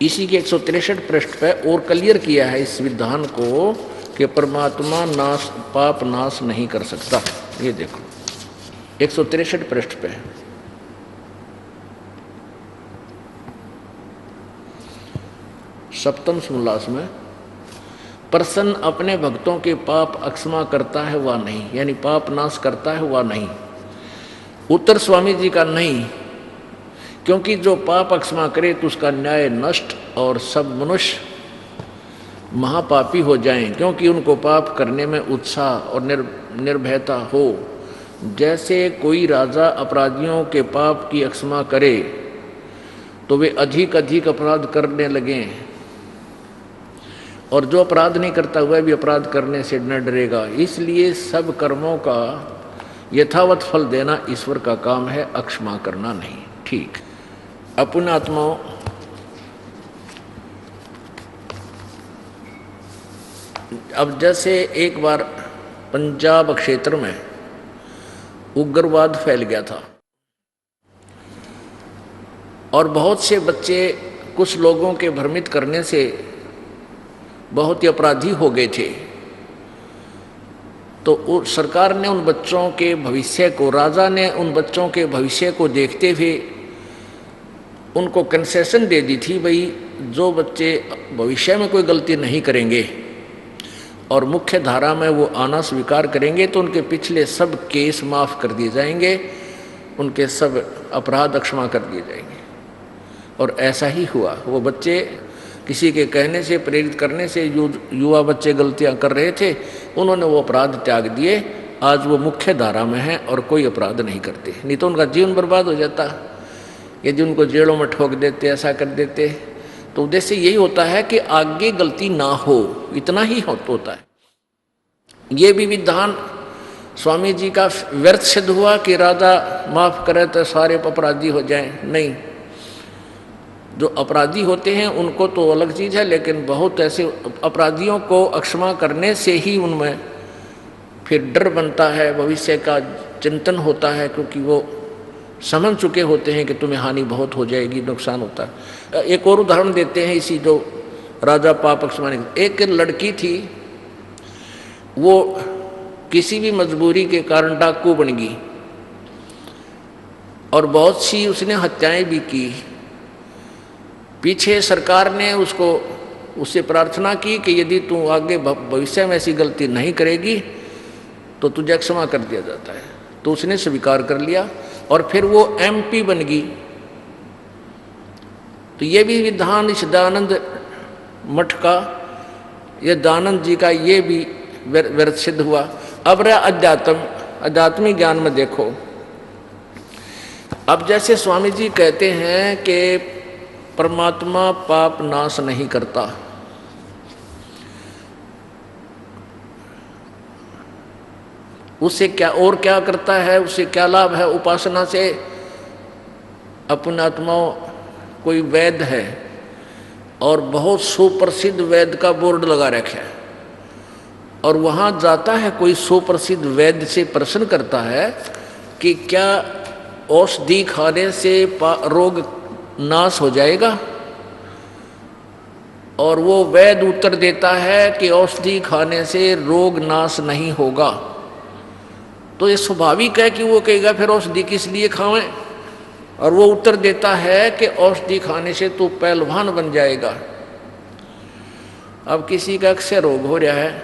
इसी के 163 पृष्ठ पे और क्लियर किया है इस विधान को कि परमात्मा नाश पाप नाश नहीं कर सकता। ये देखो 163 पृष्ठ पे सप्तम समोल्लास में, प्रसन्न अपने भक्तों के पाप अक्षमा करता है वा नहीं, यानी पाप नाश करता है वा नहीं। उत्तर स्वामी जी का नहीं, क्योंकि जो पाप अक्षमा करे तो उसका न्याय नष्ट और सब मनुष्य महापापी हो जाएं, क्योंकि उनको पाप करने में उत्साह और निर्भयता हो। जैसे कोई राजा अपराधियों के पाप की अक्षमा करे तो वे अधिक अधिक अपराध करने लगें, और जो अपराध नहीं करता वह भी अपराध करने से न डरेगा। इसलिए सब कर्मों का यथावत फल देना ईश्वर का काम है, अक्षमा करना नहीं। ठीक। अपुण्यात्माओं, अब जैसे एक बार पंजाब क्षेत्र में उग्रवाद फैल गया था और बहुत से बच्चे कुछ लोगों के भ्रमित करने से बहुत ही अपराधी हो गए थे। तो सरकार ने उन बच्चों के भविष्य को, राजा ने उन बच्चों के भविष्य को देखते हुए उनको कंसेशन दे दी थी, भाई जो बच्चे भविष्य में कोई गलती नहीं करेंगे और मुख्य धारा में वो आना स्वीकार करेंगे तो उनके पिछले सब केस माफ़ कर दिए जाएंगे, उनके सब अपराध अक्षमा कर दिए जाएंगे। और ऐसा ही हुआ। वो बच्चे किसी के कहने से, प्रेरित करने से, युवा बच्चे गलतियां कर रहे थे, उन्होंने वो अपराध त्याग दिए। आज वो मुख्य धारा में हैं और कोई अपराध नहीं करते, नहीं तो उनका जीवन बर्बाद हो जाता। यदि उनको जेलों में ठोक देते, ऐसा कर देते, तो उद्देश्य यही होता है कि आगे गलती ना हो, इतना ही होता है। ये भी विधान स्वामी जी का व्यर्थ सिद्ध हुआ कि राजा माफ करे तो सारे अपराधी हो जाएं। नहीं, जो अपराधी होते हैं उनको तो अलग चीज़ है, लेकिन बहुत ऐसे अपराधियों को अक्षमा करने से ही उनमें फिर डर बनता है, भविष्य का चिंतन होता है, क्योंकि वो समझ चुके होते हैं कि तुम्हें हानि बहुत हो जाएगी, नुकसान होता है। एक और उदाहरण देते हैं इसी जो राजा पाप अक्षमा। एक लड़की थी, वो किसी भी मजबूरी के कारण डाकू बन गई और बहुत सी उसने हत्याएं भी की। पीछे सरकार ने उससे प्रार्थना की कि यदि तू आगे भविष्य में ऐसी गलती नहीं करेगी तो तुझे क्षमा कर दिया जाता है। तो उसने स्वीकार कर लिया और फिर वो MP बन गई। तो ये भी विधान इस दयानंद मठ का, ये दयानंद जी का ये भी व्यर्थ सिद्ध हुआ। अब रहा आध्यात्मिक ज्ञान में देखो। अब जैसे स्वामी जी कहते हैं कि परमात्मा पाप नाश नहीं करता, उससे क्या करता है, उससे क्या लाभ है उपासना से। अपुण्यात्माओं, कोई वैद्य है और बहुत सुप्रसिद्ध वैद्य का बोर्ड लगा रखा है, और वहाँ जाता है कोई सुप्रसिद्ध वैद्य से प्रश्न करता है कि क्या औषधि खाने से रोग नाश हो जाएगा, और वो वैद्य उत्तर देता है कि औषधि खाने से रोग नाश नहीं होगा। तो ये स्वाभाविक है कि वो कहेगा फिर औषधि किस लिए खावें, और वो उत्तर देता है कि औषधि खाने से तो पहलवान बन जाएगा। अब किसी का अक्सर रोग हो रहा है,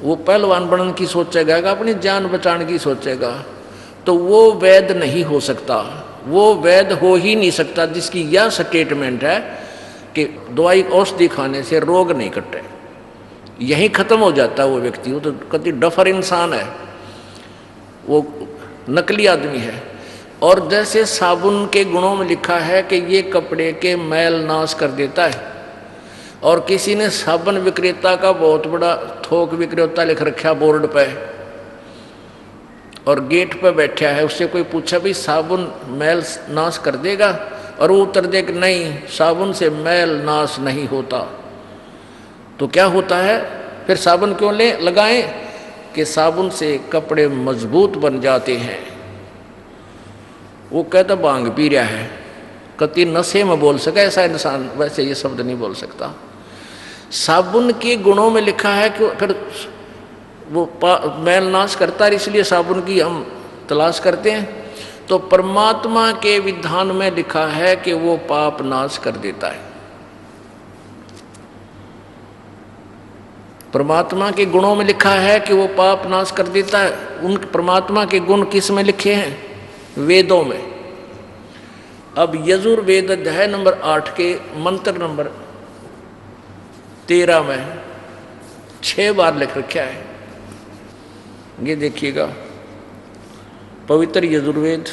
वो पहलवान बनने की सोचेगा, अपनी जान बचाने की सोचेगा, तो वो वैद्य नहीं हो सकता, वो वैद्य हो ही नहीं सकता जिसकी यह स्टेटमेंट है कि दवाई औषधि खाने से रोग नहीं कटे। यहीं खत्म हो जाता है वो व्यक्ति। वो तो कति डफर इंसान है, वो नकली आदमी है। और जैसे साबुन के गुणों में लिखा है कि ये कपड़े के मैल नाश कर देता है, और किसी ने साबुन विक्रेता का बहुत बड़ा थोक विक्रेता लिख रखा बोर्ड पे और गेट पे बैठा है, उससे कोई पूछा भी साबुन मैल नाश कर देगा, और वो उत्तर दे कि नहीं, साबुन से मैल नाश नहीं होता। तो क्या होता है फिर, साबुन क्यों लगाएं कि साबुन से कपड़े मजबूत बन जाते हैं। वो कहता भांग पी रहा है, कति नशे में बोल सके ऐसा इंसान वैसे ये शब्द नहीं बोल सकता। साबुन के गुणों में लिखा है कि फिर वो मैल नाश करता है, इसलिए साबुन की हम तलाश करते हैं। तो परमात्मा के विधान में लिखा है कि वो पाप नाश कर देता है। परमात्मा के गुणों में लिखा है कि वो पाप नाश कर देता है। उन परमात्मा के गुण किस में लिखे हैं? वेदों में। अब यजुर्वेद अध्याय नंबर 8 के मंत्र नंबर 13 में 6 बार लिख रखा है। ये देखिएगा, पवित्र यजुर्वेद,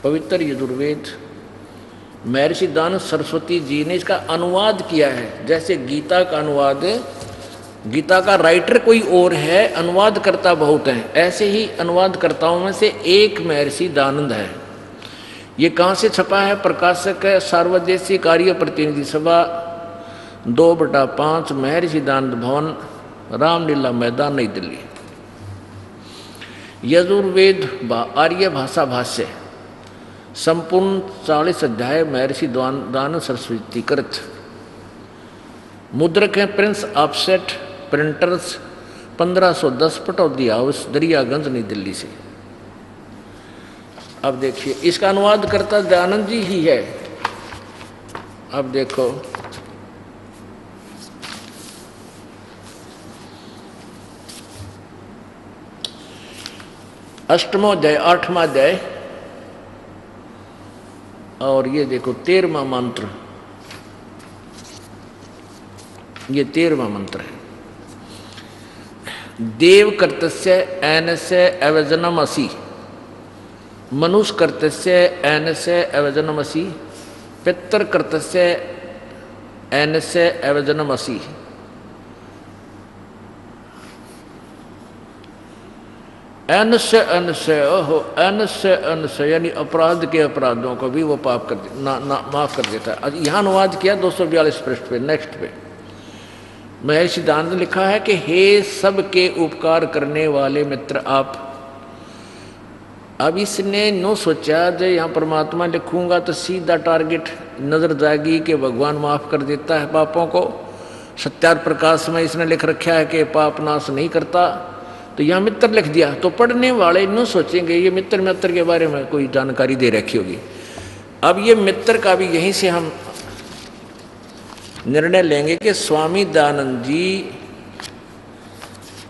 पवित्र यजुर्वेद महर्षि दानव सरस्वती जी ने इसका अनुवाद किया है। जैसे गीता का अनुवाद, गीता का राइटर कोई और है, अनुवादकर्ता बहुत हैं, ऐसे ही अनुवादकर्ताओं में से एक महर्षि दानंद है। ये कहाँ से छपा है? प्रकाशक है सार्वदेशीय कार्य प्रतिनिधि सभा 2/5 महर्षि दानंद भवन, रामलीला मैदान, नई दिल्ली। यजुर्वेद आर्य भाषा भाष्य संपूर्ण 40 अध्याय महर्षि दानंद सरस्वती कृत। मुद्रक है Prince offset printers 1510 Pataudi house Daryaganj नई दिल्ली से। अब देखिए इसका अनुवाद करता दयानंद जी ही है। अब देखो अष्टमोध्याय 8वां अध्याय और ये देखो 13वां मंत्र, ये 13वां मंत्र है। देव कर्तस्य एनस्य अवजनम असि, मनुष्य कर्तस्य एनस्य अवजनम असि, पितर कर्तस्य एनस्य अवजनम असि। अनस्य अनस्य ओहो अनस्य अनस्य यानी अपराध के अपराधों को भी वो पाप कर माफ कर देता है। यहाँ अनुवाद किया 242 पृष्ठ पे, नेक्स्ट पे महर्षि दानंद ने लिखा है कि हे सबके उपकार करने वाले मित्र आप। अब इसने नो सोचा जो यहाँ परमात्मा लिखूंगा तो सीधा टारगेट नजर जाएगी कि भगवान माफ कर देता है पापों को। सत्यार प्रकाश में इसने लिख रखा है कि पाप नाश नहीं करता, तो यहाँ मित्र लिख दिया। तो पढ़ने वाले न सोचेंगे ये मित्र के बारे में कोई जानकारी दे रखी होगी। अब ये मित्र का भी यहीं से हम निर्णय लेंगे कि स्वामी दयानंद जी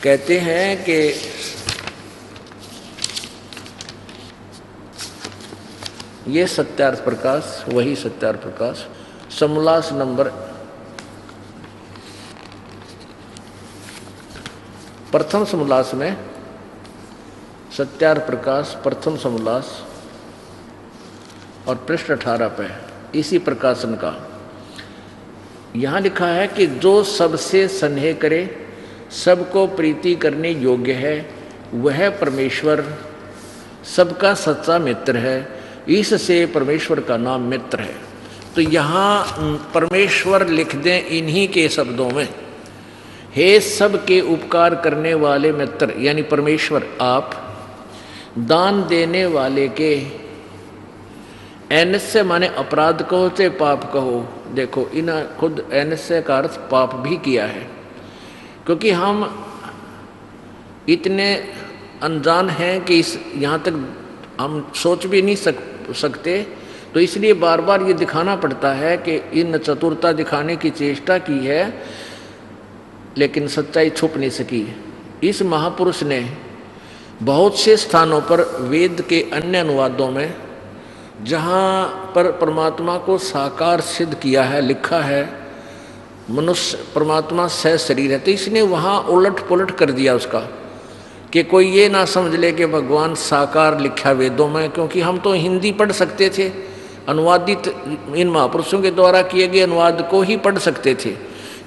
कहते हैं कि ये सत्यार्थ प्रकाश, वही सत्यार्थ प्रकाश समोल्लास नंबर प्रथम समोल्लास में सत्यार्थ प्रकाश प्रथम समोल्लास और पृष्ठ 18 पे इसी प्रकाशन का यहाँ लिखा है कि जो सबसे स्नेह करे, सबको प्रीति करने योग्य है, वह परमेश्वर सबका सच्चा मित्र है। इससे परमेश्वर का नाम मित्र है। तो यहाँ परमेश्वर लिख दें इन्हीं के शब्दों में, हे सबके उपकार करने वाले मित्र यानी परमेश्वर आप, दान देने वाले के, एनस्य माने अपराध कहो चाहे पाप कहो। देखो इन खुद एनस्य का अर्थ पाप भी किया है, क्योंकि हम इतने अनजान हैं कि इस यहाँ तक हम सोच भी नहीं सकते। तो इसलिए बार बार ये दिखाना पड़ता है कि इन चतुरता दिखाने की चेष्टा की है, लेकिन सच्चाई छुप नहीं सकी। इस महापुरुष ने बहुत से स्थानों पर वेद के अन्य अनुवादों में जहाँ पर परमात्मा को साकार सिद्ध किया है, लिखा है मनुष्य परमात्मा सह शरीर है, तो इसने वहाँ उलट पुलट कर दिया उसका, कि कोई ये ना समझ ले कि भगवान साकार लिखा वेदों में। क्योंकि हम तो हिंदी पढ़ सकते थे, अनुवादित इन महापुरुषों के द्वारा किए गए अनुवाद को ही पढ़ सकते थे,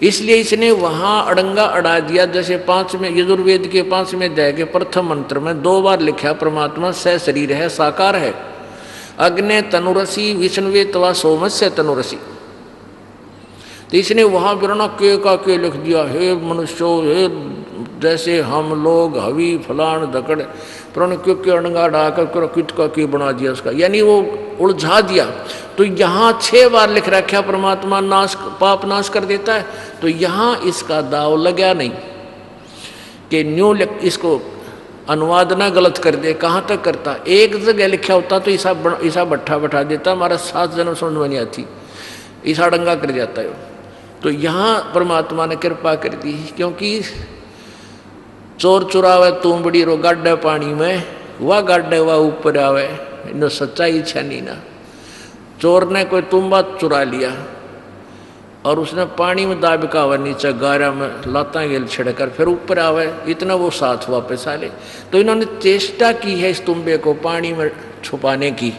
इसलिए इसने वहाँ अड़ंगा अड़ा दिया। जैसे 5वें यजुर्वेद के 5वें अध्याय के प्रथम मंत्र में 2 बार लिखा परमात्मा सह शरीर है, साकार है। अग्ने तनुरसी विष्णुवे तवा सोमस्य तनुरसी, तो इसने वहाँ बिरना के का के लिख दिया, हे मनुष्यो, हे जैसे हम लोग हवी फलान धकड़ प्रण क्यों अड़ंगा डाकर किट का के बना दिया उसका, यानी वो उलझा दिया। तो यहाँ 6 बार लिख रखा परमात्मा नाश पाप नाश कर देता है, तो यहाँ इसका दाव लगा नहीं कि न्यू इसको अनुवाद ना गलत कर दे। कहाँ तक करता, एक जगह लिखा होता तो ईसा भट्ठा बैठा देता, हमारा 7 जन्म समझ में नहीं आती, ईसा डंगा कर जाता है। तो यहाँ परमात्मा ने कृपा कर दी, क्योंकि चोर चुरावे तुम बड़ी रो गाड्डे पानी में, वह गाड्डे वह ऊपर आवे, इन सच्चाई छनी ना। चोर ने कोई तुम्बा चुरा लिया और उसने पानी में दाबिका हुआ नीचे गारा में लाता गेल छिड़कर फिर ऊपर आवे, इतना वो साथ वापस आ ले। तो इन्होंने चेष्टा की है इस तुम्बे को पानी में छुपाने की,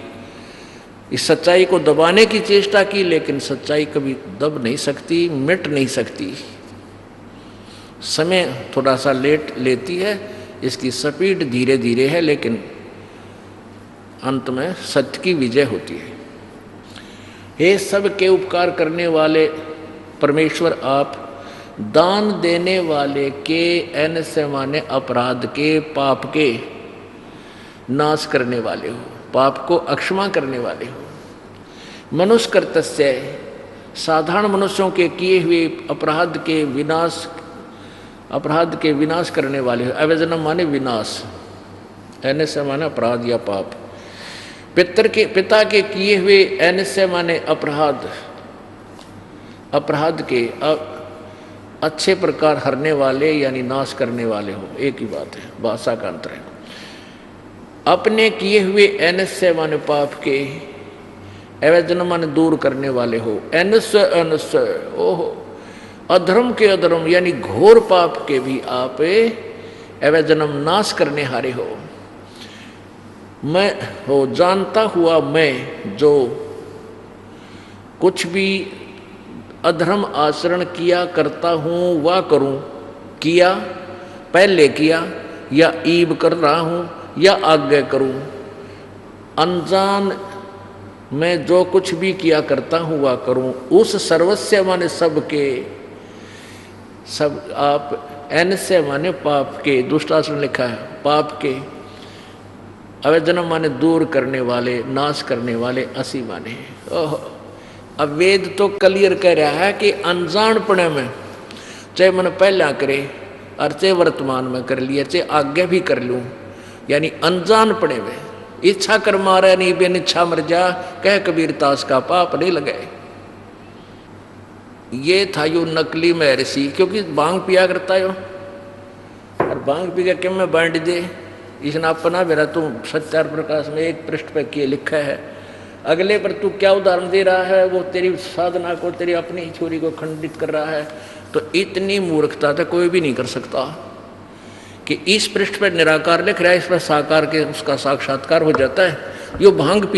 इस सच्चाई को दबाने की चेष्टा की, लेकिन सच्चाई कभी दब नहीं सकती, मिट नहीं सकती। समय थोड़ा सा लेट लेती है, इसकी स्पीड धीरे धीरे है, लेकिन अंत में सत्य की विजय होती है। हे सब के उपकार करने वाले परमेश्वर, आप दान देने वाले के एन से माने अपराध के पाप के नाश करने वाले हो, पाप को अक्षमा करने वाले हो। मनुष्य कर्तस्य, साधारण मनुष्यों के किए हुए अपराध के विनाश करने वाले हो। अवजनम माने विनाश, एन से माने अपराध या पाप। पिता के किए हुए एन से माने अपराध के अच्छे प्रकार हरने वाले यानी नाश करने वाले हो, एक ही बात है, भाषा का अंतर है। अपने किए हुए एनस्य माने पाप के, अवजनम माने दूर करने वाले हो। एनस्य ओहो, अधर्म के अधर्म यानी घोर पाप के भी आप अवजनम नाश करने हारे हो। मैं हो जानता हुआ मैं जो कुछ भी अधर्म आचरण किया करता हूँ वह करूँ, किया पहले किया या ईब कर रहा हूँ या आगे करूँ, अनजान मैं जो कुछ भी किया करता हूँ वह करूँ। उस सर्वस्व माने सबके, सब आप एन से माने पाप के, दुष्टाचरण लिखा है पाप के, अवजनम माने दूर करने वाले, नाश करने वाले, असी माने। ओह, अब वेद तो क्लियर कह रहा है कि अनजानपणे में चाहे मन पहला करे और चाहे वर्तमान में कर लिया, चाहे आगे भी कर लूँ, यानी अनजानपणे में इच्छा कर मारे नहीं बेन इच्छा मर जा, कह कबीर तास का पाप नहीं लगाए। ये था यो नकली महर्षि, क्योंकि भांग पिया करता है और भांग पी के क्यों में बांट दे, इसने अपना मेरा तुम सत्यार प्रकाश में एक पृष्ठ पे किए लिखा है, अगले पर तू क्या उदाहरण दे रहा है, वो तेरी साधना को, तेरी अपनी ही छोरी को खंडित कर रहा है। तो इतनी मूर्खता तो कोई भी नहीं कर सकता कि इस पृष्ठ पर निराकार लिख रहा है, इस पर साकार के उसका साक्षात्कार हो जाता है। यो भांग पी